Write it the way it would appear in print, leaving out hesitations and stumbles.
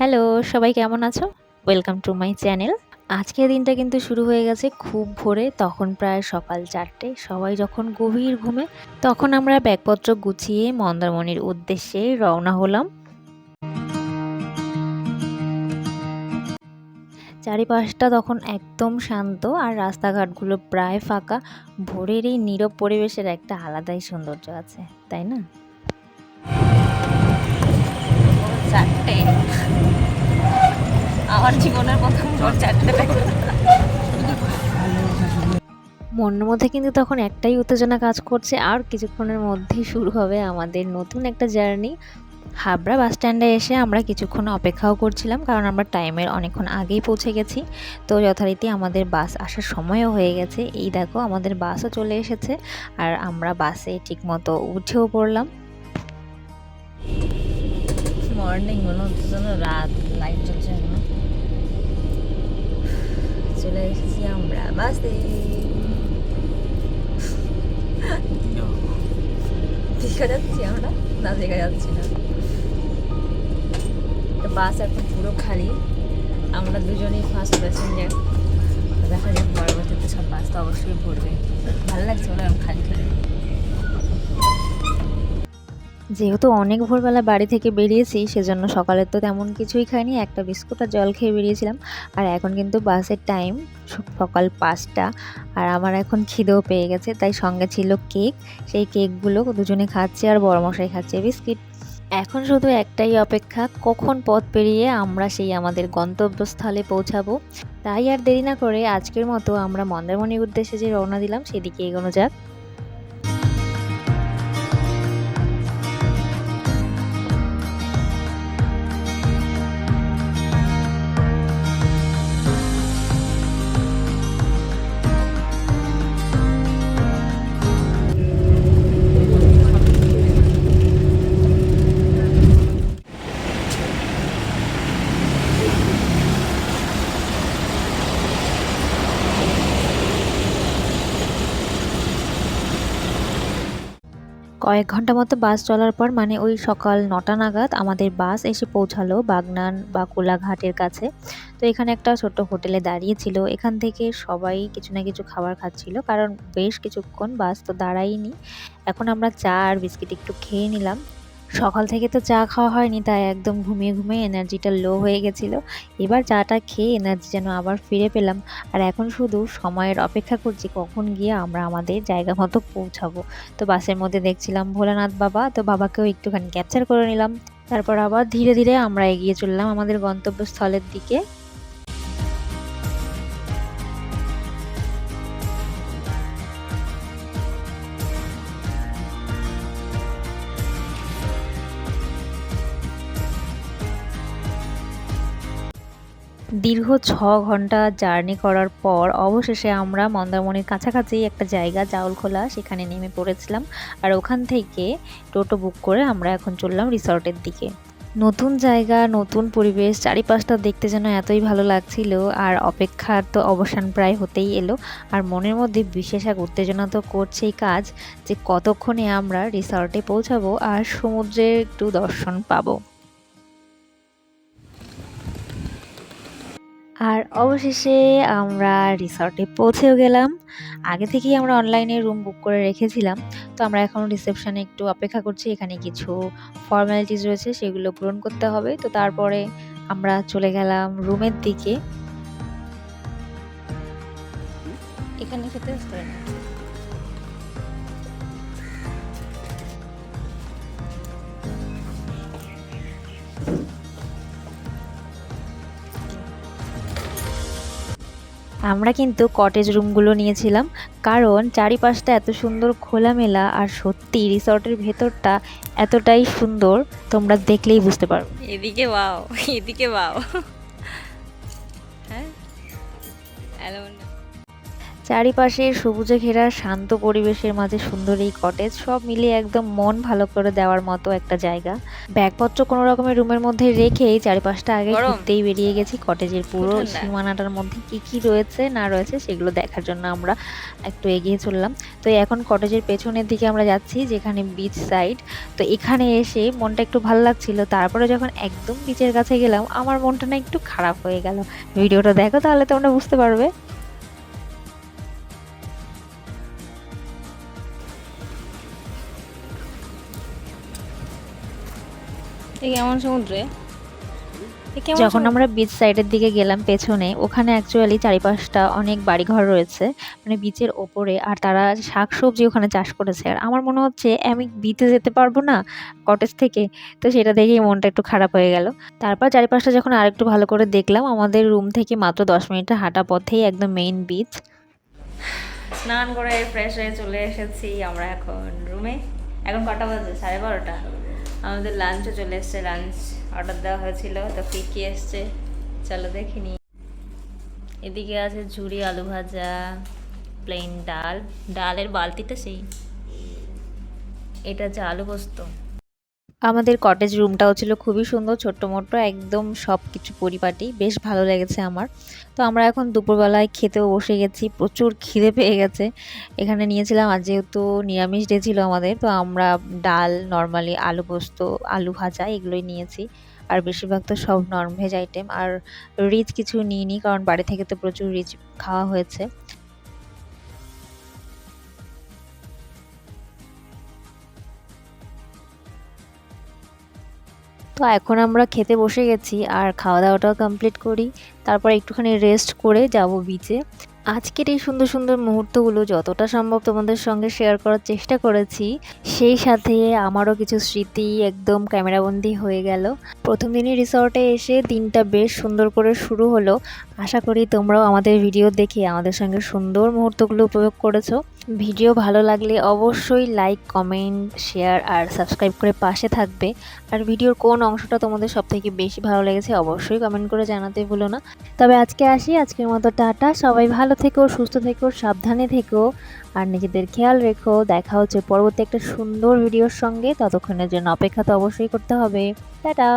Hello, সবাই কেমন আছো? Welcome to my channel. আজকের দিনটা কিন্তু শুরু হয়ে গেছে খুব ভোরে, তখন প্রায় সকাল 4টে। সবাই যখন গভীর ঘুমে, তখন আমরা ব্যাগপত্র গুছিয়ে মন্দারমণির উদ্দেশ্যে রওনা হলাম। চারিপাশটা তখন একদম শান্ত আর রাস্তাঘাটগুলো প্রায় ফাঁকা। ভোরের এই নীরব পরিবেশের একটা আলাদাই সৌন্দর্য আছে, তাই না? 4টে, আমার জীবনের প্রথম ভোর 4টে। মনের মধ্যে কিন্তু তখন একটাই উত্তেজনা কাজ করছে, আর কিছুক্ষণের মধ্যেই শুরু হবে আমাদের নতুন একটা জার্নি। হাবড়া বাস স্ট্যান্ডে এসে আমরা কিছুক্ষণ অপেক্ষাও করছিলাম, কারণ আমরা টাইমের অনেকক্ষণ আগেই পৌঁছে গেছি। তো যথারীতি আমাদের বাস আসার সময়ও হয়ে গেছে। এই দেখো আমাদের বাসও চলে এসেছে, আর আমরা বাসে ঠিকমতো উঠেও পড়লাম। মর্নিং মনে হচ্ছে যেন রাত, লাইট জ্বলছে না। চলে এসেছি আমরা বাসে। দেখা যাচ্ছি আমরা? না, দেখা যাচ্ছি না। বাস এখন পুরো খালি, আমরা দুজনেই ফার্স্ট প্যাসেঞ্জার। দেখা যাক পরবর্তীতে সব বাস তো অবশ্যই ভরবে। ভালো লাগছে ওরা খালি খালি। যেহেতু অনেক ভোরবেলা বাড়ি থেকে বেরিয়েছি, সেজন্য সকালে তো তেমন কিছুই খাইনি, একটা বিস্কুট আর জল খেয়ে বেরিয়েছিলাম। আর এখন কিন্তু বাসের টাইম সকাল 5টা, আর আমার এখন খিদেও পেয়ে গেছে, তাই সঙ্গে ছিল কেক। সেই কেকগুলো দুজনে খাচ্ছে, আর বড়মশাই খাচ্ছে বিস্কিট। এখন শুধু একটাই অপেক্ষা, কখন পথ পেরিয়ে আমরা সেই আমাদের গন্তব্যস্থলে পৌঁছাবো। তাই আর দেরি না করে আজকের মতো আমরা মন্দারমণির উদ্দেশ্যে যে রওনা দিলাম, সেদিকে এগোনো যাক। কয়েক ঘন্টা মতো বাস চলার পর, মানে ওই সকাল 9টা নাগাদ আমাদের বাস এসে পৌঁছালো বাগনান বা কোলাঘাটের কাছে। তো এখানে একটা ছোট্ট হোটেলে দাঁড়িয়েছিল। এখান থেকে সবাই কিছু না কিছু খাবার খাচ্ছিল, কারণ বেশ কিছুক্ষণ বাস তো দাঁড়ায়নি। এখন আমরা চা আর বিস্কিট একটু খেয়ে নিলাম। সকাল থেকে তো চা খাওয়া হয়নি, তাই একদম ঘুমিয়ে ঘুমিয়ে এনার্জিটা লো হয়ে গেছিলো। এবার চাটা খেয়ে এনার্জি যেন আবার ফিরে পেলাম। আর এখন শুধু সময়ের অপেক্ষা করছি কখন গিয়ে আমরা আমাদের জায়গা মতো পৌঁছাবো। তো বাসের মধ্যে দেখছিলাম ভোলানাথ বাবা, তো বাবাকেও একটুখানি ক্যাপচার করে নিলাম। তারপর আবার ধীরে ধীরে আমরা এগিয়ে চললাম আমাদের গন্তব্যস্থলের দিকে। দীর্ঘ 6 ঘন্টা জার্নি করার পর অবশেষে আমরা মন্দারমণির কাছাকাছি একটা জায়গা জাউলখোলা, সেখানে নেমে পড়েছিলাম। আর ওখান থেকে টোটো বুক করে আমরা এখন চললাম রিসর্টের দিকে। নতুন জায়গা, নতুন পরিবেশ, চারিপাশটা দেখতে যেন এতই ভালো লাগছিল। আর অপেক্ষার তো অবসান প্রায় হতেই এলো। আর মনের মধ্যে বিশেষ এক উত্তেজনা তো করছেই কাজ, যে কতক্ষণে আমরা রিসর্টে পৌঁছাবো আর সমুদ্রের একটু দর্শন পাবো। আর অবশেষে আমরা রিসর্টে পৌঁছেও গেলাম। আগে থেকেই আমরা অনলাইনে রুম বুক করে রেখেছিলাম। তো আমরা এখন রিসেপশনে একটু অপেক্ষা করছি। এখানে কিছু ফর্মালিটিস রয়েছে, সেগুলো পূরণ করতে হবে। তো তারপরে আমরা চলে গেলাম রুমের দিকে। এখানে খেতে হয় না। আমরা কিন্তু কটেজ রুমগুলো নিয়েছিলাম, কারণ চারিপাশটা এত সুন্দর খোলামেলা, আর সত্যি রিসর্টের ভেতরটা এতটাই সুন্দর, তোমরা দেখলেই বুঝতে পারো। এদিকে বাও, এদিকে বাও। হ্যাঁ, চারিপাশে সবুজে ঘেরা শান্ত পরিবেশের মাঝে সুন্দর এই কটেজ, সব মিলিয়ে একদম মন ভালো করে দেওয়ার মতো একটা জায়গা। ব্যাগপত্র কোনো রকমের রুমের মধ্যে রেখেই চারিপাশটা আগে ঘুরতেই বেরিয়ে গেছি। কটেজের পুরো সীমানাটার মধ্যে কি কি রয়েছে না রয়েছে সেগুলো দেখার জন্য আমরা একটু এগিয়ে চললাম। তো এখন কটেজের পেছনের দিকে আমরা যাচ্ছি, যেখানে বিচ সাইড। তো এখানে এসে মনটা একটু ভালো লাগছিল, তারপরে যখন একদম বিচের কাছে গেলাম আমার মনটা না একটু খারাপ হয়ে গেল। ভিডিওটা দেখো তাহলে তোমরা বুঝতে পারবে। কেমন সমুদ্রে যখন আমরা বিচ সাইডের দিকে গেলাম পেছনে, ওখানে অ্যাকচুয়ালি চারিপাশটা অনেক বাড়িঘর রয়েছে, মানে বিচের ওপরে, আর তারা শাকসবজি ওখানে চাষ করেছে। আর আমার মনে হচ্ছে আমি বিচে যেতে পারবো না কটেজ থেকে, তো সেটা দেখেই মনটা একটু খারাপ হয়ে গেল। তারপর চারিপাশটা যখন আরেকটু ভালো করে দেখলাম, আমাদের রুম থেকে মাত্র 10 মিনিটের হাঁটা পথেই একদম মেইন বিচ। স্নান করে ফ্রেশ হয়ে চলে এসেছি আমরা এখন রুমে। এখন কটা বাজে? 12:30। আমাদের লাঞ্চও চলে এসছে, লাঞ্চ অর্ডার দেওয়া হয়েছিল, তো কী কী এসছে চলো দেখিনি। এদিকে আছে ঝুরি আলু ভাজা, প্লেন ডাল, ডালের বালতিটা সেই, এটা হচ্ছে আলু পোস্ত। আমাদের কটেজ রুমটাও ছিল খুবই সুন্দর, ছোট্ট মোট্ট, একদম সব কিছু পরিপাটি, বেশ ভালো লেগেছে আমার। তো আমরা এখন দুপুরবেলায় খেতেও বসে গেছি, প্রচুর খিদে পেয়ে গেছে। এখানে নিয়েছিলাম, আর যেহেতু নিরামিষ ডে ছিল আমাদের, তো আমরা ডাল, নর্মালি আলু পোস্ত, আলু ভাজা এগুলোই নিয়েছি। আর বেশিরভাগ তো সব ননভেজ আইটেম, আর রিচ কিছু নিইনি, কারণ বাড়ি থেকে তো প্রচুর রিচ খাওয়া হয়েছে। তো এখন আমরা খেতে বসে গেছি, আর খাওয়া দাওয়াটাও কমপ্লিট করি, তারপর একটুখানি রেস্ট করে যাব বিচে। আজকের এই সুন্দর সুন্দর মুহূর্তগুলো যতটা সম্ভব তোমাদের সঙ্গে শেয়ার করার চেষ্টা করেছি, সেই সাথে আমারও কিছু স্মৃতি একদম ক্যামেরাবন্দি হয়ে গেল। প্রথম দিনই রিসর্টে এসে দিনটা বেশ সুন্দর করে শুরু হলো। আশা করি তোমরাও আমাদের ভিডিও দেখে আমাদের সঙ্গে সুন্দর মুহূর্তগুলো উপভোগ করেছো। ভিডিও ভালো লাগলে অবশ্যই লাইক, কমেন্ট, শেয়ার আর সাবস্ক্রাইব করে পাশে থাকবে। আর ভিডিওর কোন অংশটা তোমাদের সবথেকে বেশি ভালো লেগেছে অবশ্যই কমেন্ট করে জানাতে ভুলো না। তবে আজকে আসি, আজকের মতো টাটা। সবাই ভালো থেকো, সুস্থ থেকো, সাবধানে থেকো, আর নিজেদের খেয়াল রেখো। দেখা হচ্ছে পরবর্তী একটা সুন্দর ভিডিওর সঙ্গে, ততক্ষণের জন্য অপেক্ষা তো অবশ্যই করতে হবে। টাটা।